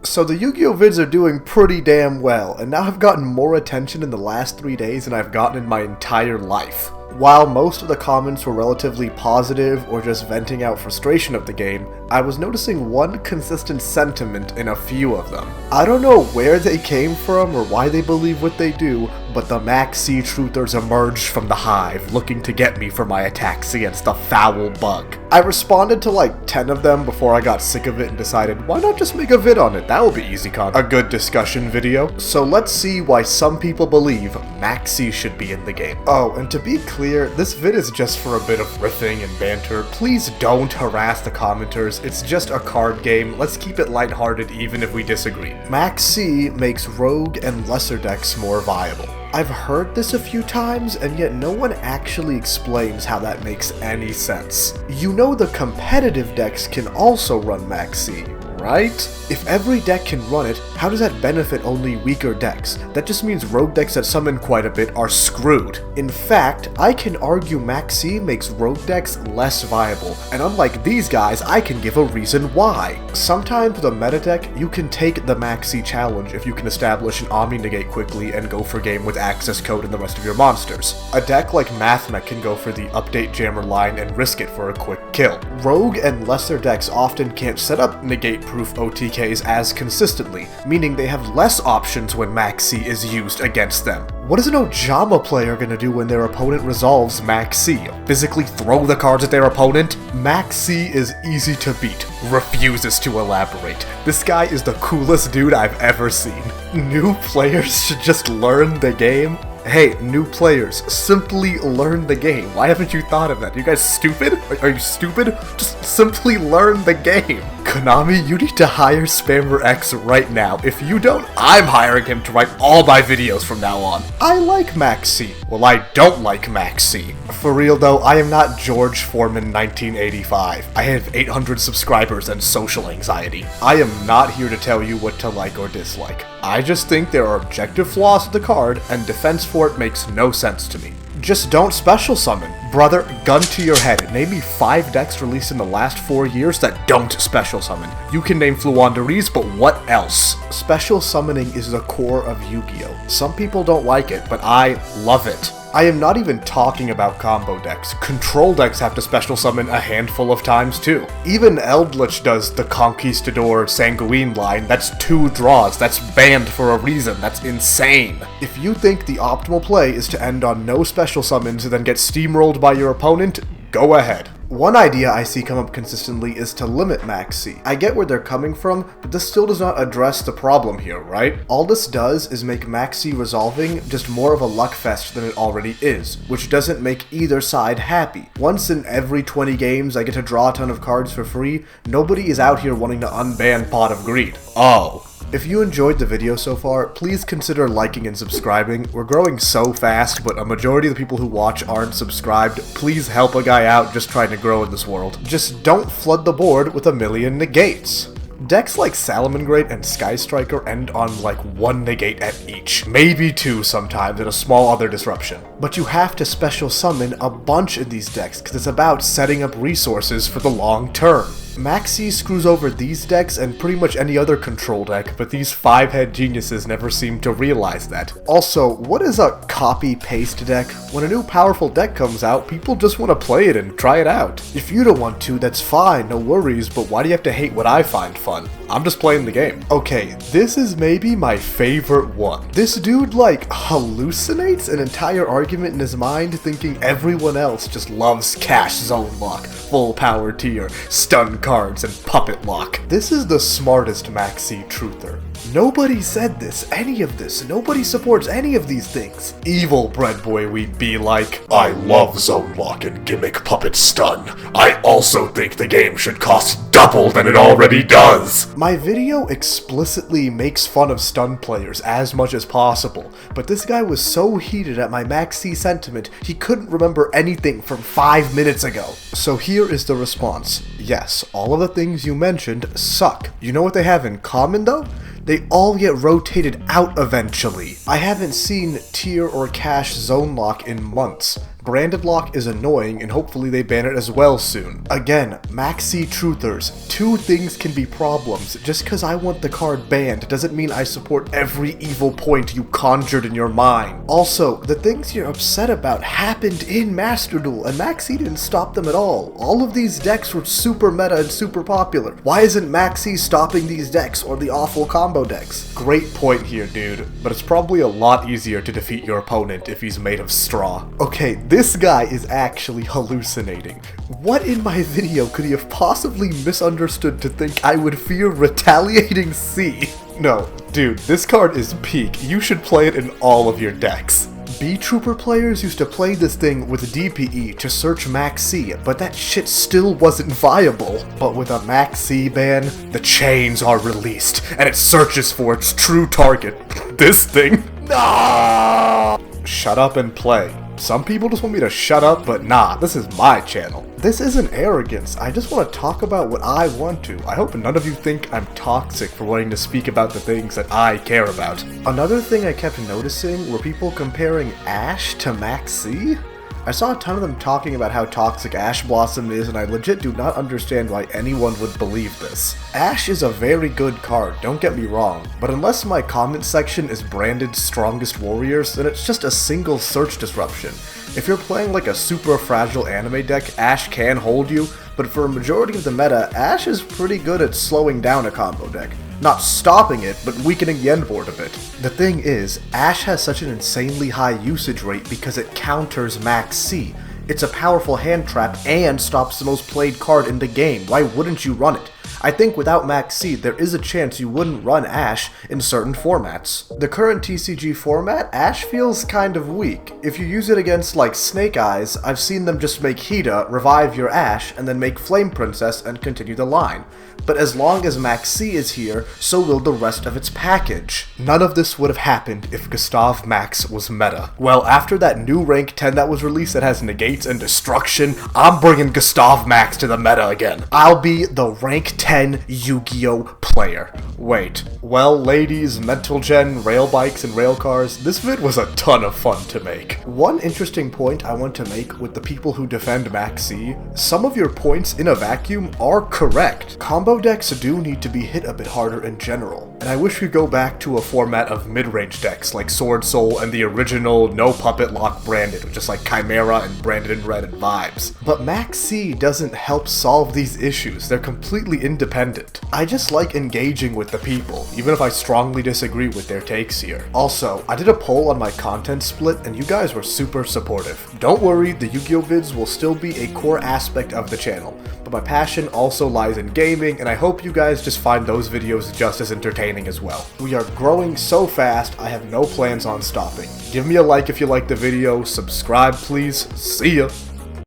So the Yu-Gi-Oh vids are doing pretty damn well, and now I've gotten more attention in the last 3 days than I've gotten in my entire life. While most of the comments were relatively positive or just venting out frustration of the game, I was noticing one consistent sentiment in a few of them. I don't know where they came from or why they believe what they do, but the Maxx C truthers emerged from the hive looking to get me for my attacks against the foul bug. I responded to like 10 of them before I got sick of it and decided, why not just make a vid on it? That will be easy content. A good discussion video. So let's see why some people believe Maxx C should be in the game. Oh, and to be clear, this vid is just for a bit of riffing and banter. Please don't harass the commenters. It's just a card game. Let's keep it lighthearted even if we disagree. Maxx C makes rogue and lesser decks more viable. I've heard this a few times, and yet no one actually explains how that makes any sense. You know the competitive decks can also run Maxx C, right? If every deck can run it, how does that benefit only weaker decks? That just means rogue decks that summon quite a bit are screwed. In fact, I can argue Maxx C makes rogue decks less viable, and unlike these guys, I can give a reason why. Sometimes with a meta deck, you can take the Maxx C challenge if you can establish an Omni-Negate quickly and go for game with access code and the rest of your monsters. A deck like Mathmech can go for the update jammer line and risk it for a quick kill. Rogue and lesser decks often can't set up negate-proof OTKs as consistently, meaning they have less options when Maxx C is used against them. What is an Ojama player gonna do when their opponent resolves Maxx C? Physically throw the cards at their opponent? Maxx C is easy to beat, refuses to elaborate. This guy is the coolest dude I've ever seen. New players should just learn the game. Hey, new players, simply learn the game. Why haven't you thought of that? You guys stupid? Are you stupid? Just simply learn the game. Konami, you need to hire Spammer X right now. If you don't, I'm hiring him to write all my videos from now on. I like Maxx C. Well, I don't like Maxx C. For real though, I am not George Foreman 1985. I have 800 subscribers and social anxiety. I am not here to tell you what to like or dislike. I just think there are objective flaws with the card, and defense for it makes no sense to me. Just don't special summon. Brother, gun to your head, name me 5 decks released in the last 4 years that don't special summon. You can name Fluanderees, but what else? Special summoning is the core of Yu-Gi-Oh! Some people don't like it, but I love it. I am not even talking about combo decks. Control decks have to special summon a handful of times too. Even Eldritch does the Conquistador Sanguine line. That's 2 draws. That's banned for a reason. That's insane. If you think the optimal play is to end on no special summons and then get steamrolled by your opponent, go ahead. One idea I see come up consistently is to limit Maxx C. I get where they're coming from, but this still does not address the problem here, right? All this does is make Maxx C resolving just more of a luck fest than it already is, which doesn't make either side happy. Once in every 20 games I get to draw a ton of cards for free, nobody is out here wanting to unban Pot of Greed. Oh. If you enjoyed the video so far, please consider liking and subscribing. We're growing so fast, but a majority of the people who watch aren't subscribed. Please help a guy out just trying to grow in this world. Just don't flood the board with a million negates. Decks like Salamangreat and Sky Striker end on like 1 negate at each, maybe 2 sometimes, and a small other disruption. But you have to special summon a bunch in these decks because it's about setting up resources for the long term. Maxx C screws over these decks and pretty much any other control deck, but these 5-head geniuses never seem to realize that. Also, what is a copy-paste deck? When a new powerful deck comes out, people just want to play it and try it out. If you don't want to, that's fine, no worries, but why do you have to hate what I find fun? I'm just playing the game. Okay, this is maybe my favorite one. This dude like hallucinates an entire argument in his mind thinking everyone else just loves Cash Zone Lock, Full Power Tier, Stun Cards, and Puppet Lock. This is the smartest Maxx C truther. Nobody said this, any of this. Nobody supports any of these things. Evil bread boy we'd be like, I love Zone Lock and Gimmick Puppet Stun. I also think the game should cost double than it already does. My video explicitly makes fun of stun players as much as possible, but this guy was so heated at my Maxx C sentiment, he couldn't remember anything from 5 minutes ago. So here is the response. Yes, all of the things you mentioned suck. You know what they have in common though? They all get rotated out eventually. I haven't seen Tier or Cash Zone Lock in months. Branded lock is annoying, and hopefully they ban it as well soon. Again, Maxx C truthers, two things can be problems. Just cause I want the card banned doesn't mean I support every evil point you conjured in your mind. Also, the things you're upset about happened in Master Duel, and Maxx C didn't stop them at all. All of these decks were super meta and super popular. Why isn't Maxx C stopping these decks or the awful combo decks? Great point here, dude, but it's probably a lot easier to defeat your opponent if he's made of straw. Okay, this guy is actually hallucinating. What in my video could he have possibly misunderstood to think I would fear retaliating C? No, dude, this card is peak. You should play it in all of your decks. B-Trooper players used to play this thing with DPE to search Maxx C, but that shit still wasn't viable. But with a Maxx C ban, the chains are released, and it searches for its true target. This thing. No! Shut up and play. Some people just want me to shut up, but nah, this is my channel. This isn't arrogance, I just want to talk about what I want to. I hope none of you think I'm toxic for wanting to speak about the things that I care about. Another thing I kept noticing were people comparing Ashe to Maxx C. I saw a ton of them talking about how toxic Ash Blossom is, and I legit do not understand why anyone would believe this. Ashe is a very good card, don't get me wrong, but unless my comment section is branded Strongest Warriors, then it's just a single search disruption. If you're playing like a super fragile anime deck, Ashe can hold you, but for a majority of the meta, Ashe is pretty good at slowing down a combo deck. Not stopping it, but weakening the end board a bit. The thing is, Ashe has such an insanely high usage rate because it counters Maxx C. It's a powerful hand trap and stops the most played card in the game. Why wouldn't you run it? I think without Maxx C, there is a chance you wouldn't run Ashe in certain formats. The current TCG format, Ashe feels kind of weak. If you use it against like Snake Eyes, I've seen them just make Hida, revive your Ashe, and then make Flame Princess and continue the line. But as long as Maxx C is here, so will the rest of its package. None of this would have happened if Gustav Maxx was meta. Well, after that new rank 10 that was released that has negates and destruction, I'm bringing Gustav Maxx to the meta again. I'll be the rank 10 Yu-Gi-Oh player. Wait, well ladies, mental gen, rail bikes, and rail cars, this vid was a ton of fun to make. One interesting point I want to make with the people who defend Maxx C, some of your points in a vacuum are correct. Combo decks do need to be hit a bit harder in general, and I wish we'd go back to a format of mid-range decks like Sword Soul and the original no puppet lock branded, with just like Chimera and Branded in Red and Vibes. But Maxx C doesn't help solve these issues, they're completely independent. I just like engaging with the people, even if I strongly disagree with their takes here. Also, I did a poll on my content split and you guys were super supportive. Don't worry, the Yu-Gi-Oh vids will still be a core aspect of the channel, but my passion also lies in gaming, and I hope you guys just find those videos just as entertaining as well. We are growing so fast, I have no plans on stopping. Give me a like if you liked the video, subscribe please, see ya!